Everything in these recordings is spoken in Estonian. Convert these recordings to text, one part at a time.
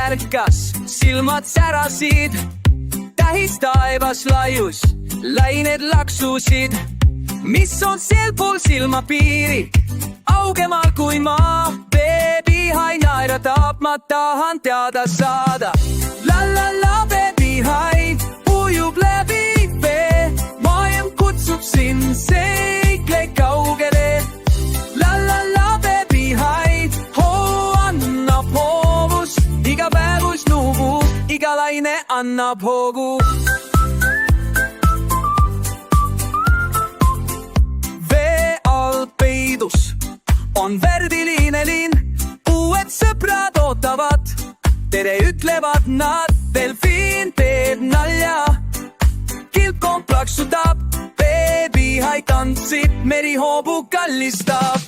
ärkas, silmad särasid, tähis taevas laius, lained laksusid. Mis on sealpool silmapiiri, augemal kui maa? Baby Hai naeratab, ma tahan teada saada. La la la Baby Hai ujub läbi vee, maailm kutsub sind seikle kaugele. La la la Baby Hai annab hoovus, iga päevus nuubu, iga laine annab hoogu. Vee all peidus on värviline linn, uued sõbrad ootavad, tere ütlevad nad. Delfiin teeb nalja, kilpkoon plaksutab, Baby Hai tantsib, meri hoobu kallistab.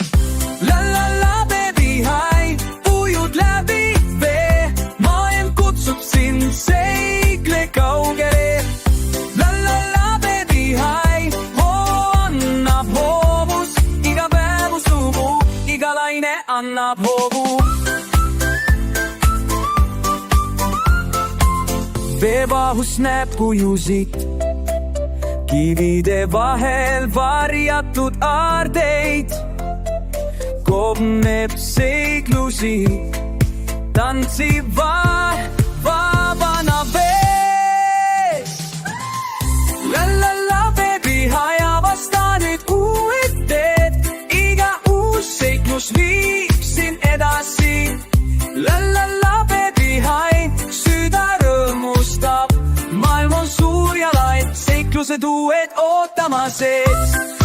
La la la Baby Hai ujud läbi vee, maailm kutsub sind seikle kaugele. La la la Baby Hai annab hoovus, iga päevus nuubu, iga laine annab hoogu. Veevahus näeb kujusid, kivide vahel varjatud aardeid, kobneb seiklusi, tantsib vabana vees. La la la Baby Hai avasta nüüd uued teed, iga uus seiklus viib sind edasi. La la la Baby Hai süda rõõmustab, maailm on suur ja lai, seiklused uued ootamas ees.